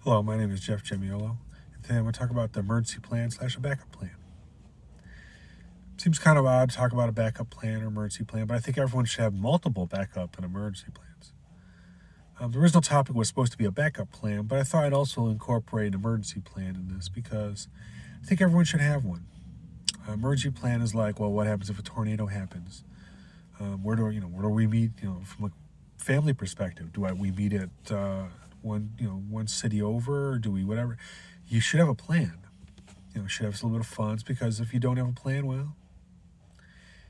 Hello, my name is Jeff Gemiolo, and today I'm going to talk about the emergency plan / a backup plan. Seems kind of odd to talk about a backup plan or emergency plan, but I think everyone should have multiple backup and emergency plans. The original topic was supposed to be a backup plan, but I thought I'd also incorporate an emergency plan in this because I think everyone should have one. Emergency plan is like, well, what happens if a tornado happens? Where do we meet? From a family perspective, we meet at one city over, or do we whatever? You should have a plan. You should have a little bit of funds, because if you don't have a plan, well,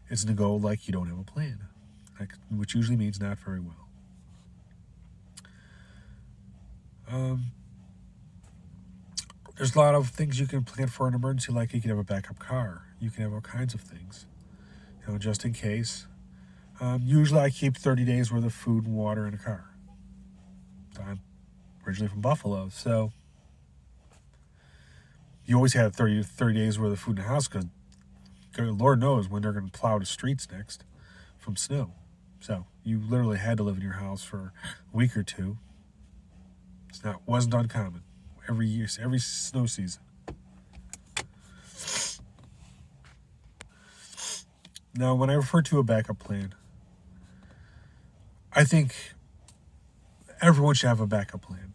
it's going to go like you don't have a plan, which usually means not very well. There's a lot of things you can plan for an emergency, like you can have a backup car. You can have all kinds of things, just in case. Usually I keep 30 days worth of food and water in a car. I'm originally from Buffalo, so you always have 30 days worth of food in the house, because Lord knows when they're going to plow the streets next from snow. So you literally had to live in your house for a week or two. Wasn't uncommon every year, every snow season. Now, when I refer to a backup plan, I think everyone should have a backup plan.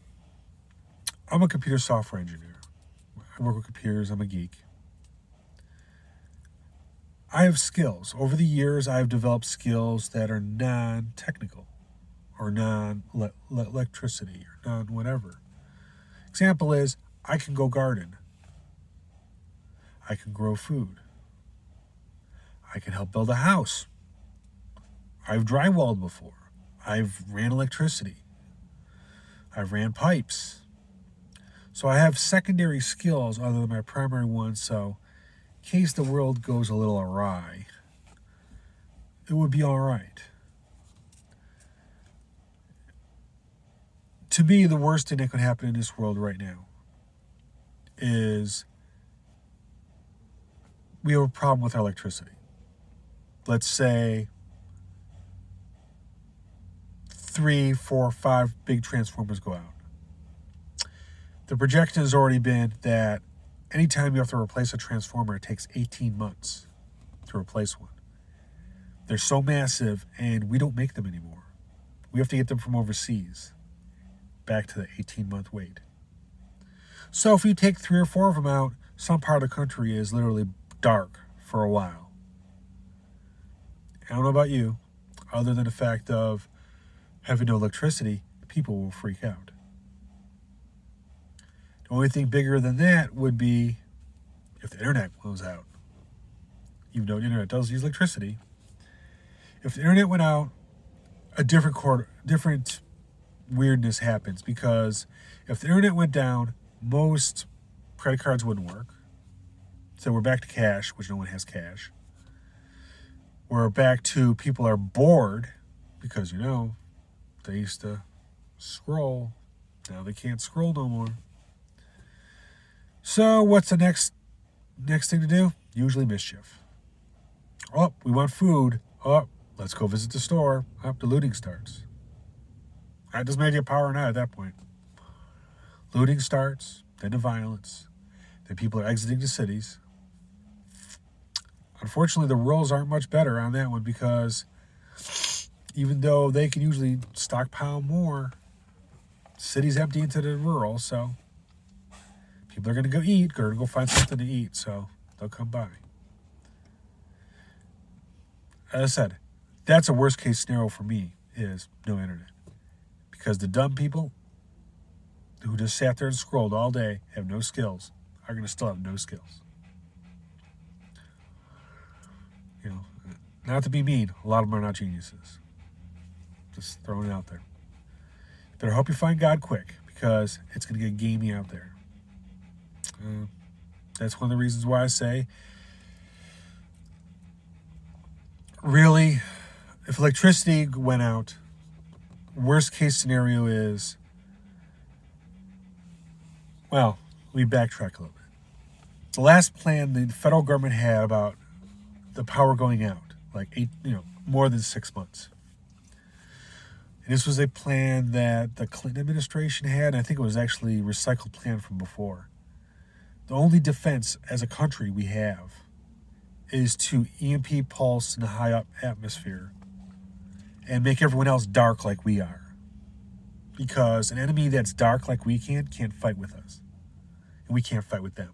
I'm a computer software engineer. I work with computers. I'm a geek. I have skills. Over the years, I've developed skills that are non-technical or non-electricity or non-whatever. Example is, I can go garden. I can grow food. I can help build a house. I've drywalled before. I've ran electricity. I've ran pipes. So I have secondary skills other than my primary ones, so in case the world goes a little awry, it would be all right. To me, the worst thing that could happen in this world right now is we have a problem with our electricity. Let's say 3, 4, 5 big transformers go out. The projection has already been that anytime you have to replace a transformer, it takes 18 months to replace one. They're so massive, and we don't make them anymore. We have to get them from overseas, back to the 18-month wait. So if you take 3 or 4 of them out, some part of the country is literally dark for a while. I don't know about you, other than the fact of having no electricity, people will freak out. The only thing bigger than that would be if the internet goes out. Even though the internet does use electricity, if the internet went out, a different weirdness happens, because if the internet went down, most credit cards wouldn't work. So we're back to cash, which no one has cash. We're back to people are bored because, they used to scroll. Now they can't scroll no more. So what's the next thing to do? Usually mischief. Oh, we want food. Oh, let's go visit the store. Oh, the looting starts. That doesn't matter if you have power or not at that point. Looting starts, then the violence. Then people are exiting the cities. Unfortunately, the rules aren't much better on that one, because even though they can usually stockpile more, cities empty into the rural, so people are going to go eat, or go find something to eat, so they'll come by. As I said, that's a worst case scenario for me, is no internet. Because the dumb people who just sat there and scrolled all day, have no skills, are going to still have no skills. Not to be mean, a lot of them are not geniuses. Just throwing it out there. Better hope you find God quick, because it's going to get gamey out there. That's one of the reasons why I say, really, if electricity went out, worst case scenario is, well, we backtrack a little bit. The last plan the federal government had about the power going out, like more than 6 months. And this was a plan that the Clinton administration had, and I think it was actually a recycled plan from before. The only defense as a country we have is to EMP pulse in the high up atmosphere and make everyone else dark like we are. Because an enemy that's dark like we can't fight with us. And we can't fight with them.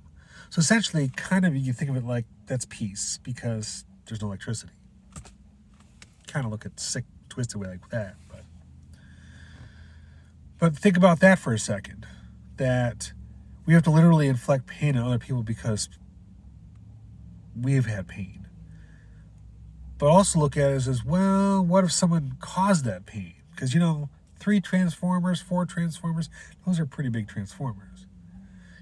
So essentially, kind of, you think of it like that's peace because there's no electricity. Kind of look at sick, twisted way like that. But think about that for a second. That we have to literally inflict pain on other people because we've had pain. But also look at it as, well, what if someone caused that pain? Because, 3 transformers, 4 transformers, those are pretty big transformers.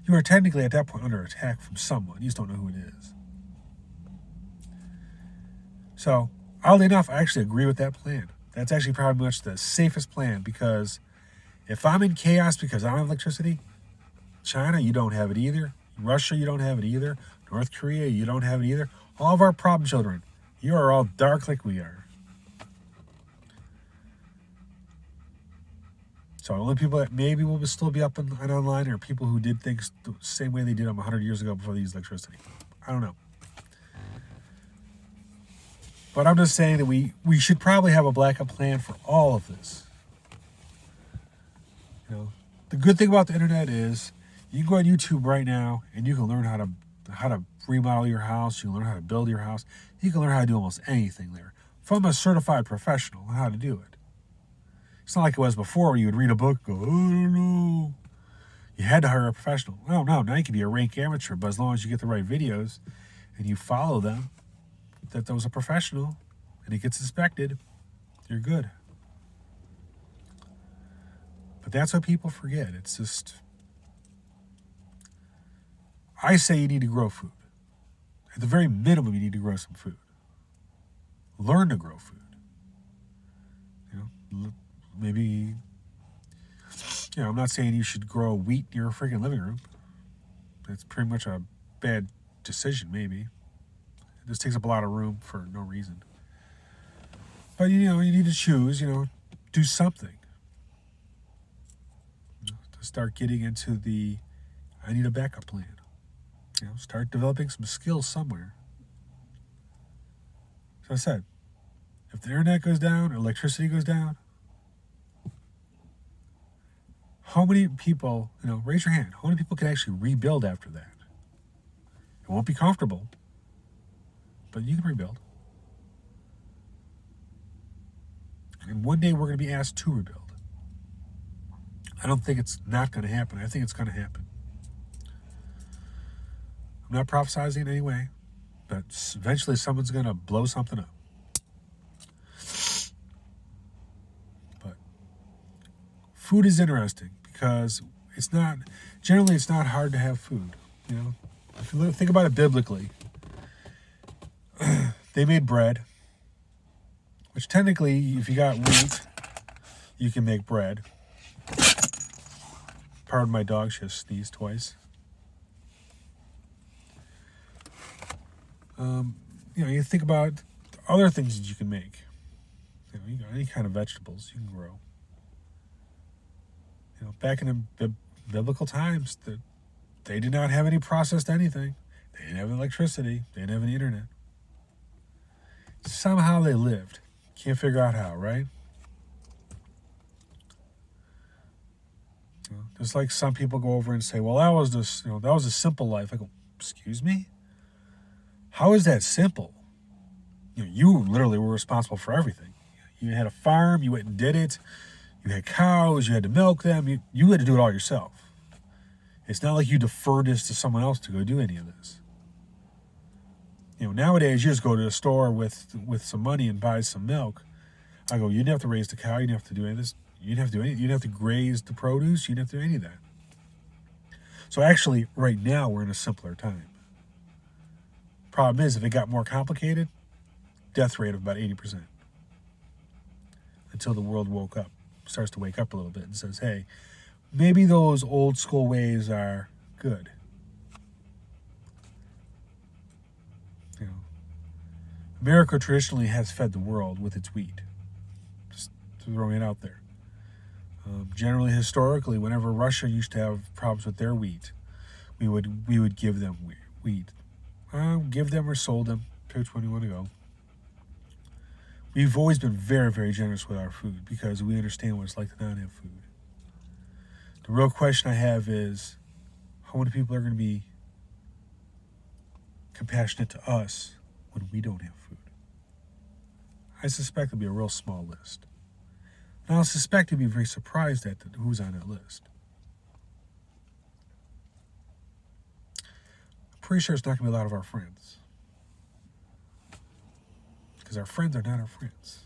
You are technically at that point under attack from someone. You just don't know who it is. So, oddly enough, I actually agree with that plan. That's actually probably much the safest plan because if I'm in chaos because I don't have electricity, China, you don't have it either. Russia, you don't have it either. North Korea, you don't have it either. All of our problem children, you are all dark like we are. So the only people that maybe will still be up and online are people who did things the same way they did them 100 years ago before they used electricity. I don't know. But I'm just saying that we should probably have a backup plan for all of this. The good thing about the internet is you can go on YouTube right now and you can learn how to remodel your house. You can learn how to build your house. You can learn how to do almost anything there from a certified professional on how to do it. It's not like it was before where you would read a book and go, oh, I don't know. You had to hire a professional. Well, no, now you can be a rank amateur, but as long as you get the right videos and you follow them, that was a professional and it gets inspected, you're good. But that's what people forget. It's just, I say you need to grow food. At the very minimum, you need to grow some food. Learn to grow food. Maybe, I'm not saying you should grow wheat in your freaking living room. That's pretty much a bad decision, maybe. It just takes up a lot of room for no reason. But, you need to choose, do something. To start getting into I need a backup plan. Start developing some skills somewhere. So I said, if the internet goes down, or electricity goes down, how many people, raise your hand, how many people can actually rebuild after that? It won't be comfortable, but you can rebuild. And one day we're going to be asked to rebuild. I don't think it's not going to happen. I think it's going to happen. I'm not prophesizing in any way, but eventually someone's going to blow something up. But food is interesting because it's not hard to have food. If you think about it biblically, they made bread, which technically, if you got wheat, you can make bread. Pardon my dog, she just sneezed twice. You think about other things that you can make. You got any kind of vegetables you can grow. Back in the biblical times, they did not have any processed anything. They didn't have electricity. They didn't have any internet. Somehow they lived. Can't figure out how, right? Just like some people go over and say, well, that was a simple life. I go, excuse me? How is that simple? You literally were responsible for everything. You had a farm, you went and did it. You had cows, you had to milk them. You had to do it all yourself. It's not like you deferred this to someone else to go do any of this. Nowadays you just go to the store with some money and buy some milk. I go, you didn't have to raise the cow, you didn't have to do any of this. You didn't have to do anything. You didn't have to graze the produce, you didn't have to do any of that. So actually, right now, we're in a simpler time. Problem is, if it got more complicated, death rate of about 80%. Until the world starts to wake up a little bit and says, hey, maybe those old school ways are good. America traditionally has fed the world with its wheat. Just throwing it out there. Generally, historically, whenever Russia used to have problems with their wheat, we would give them wheat. Give them or sold them, which one you want to go. We've always been very, very generous with our food because we understand what it's like to not have food. The real question I have is, how many people are going to be compassionate to us when we don't have food? I suspect it'll be a real small list. And I'll suspect you'll be very surprised at who's on that list. I'm pretty sure it's not going to be a lot of our friends. Because our friends are not our friends.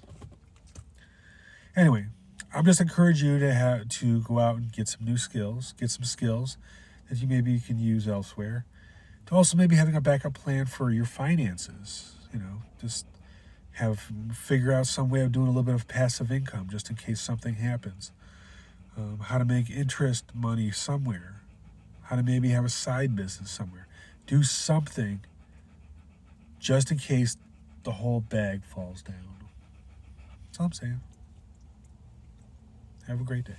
Anyway, I'm just encouraging you to go out and get some new skills, get some skills that you maybe can use elsewhere. To also maybe having a backup plan for your finances. Just figure out some way of doing a little bit of passive income just in case something happens. How to make interest money somewhere. How to maybe have a side business somewhere. Do something just in case the whole bag falls down. That's all I'm saying. Have a great day.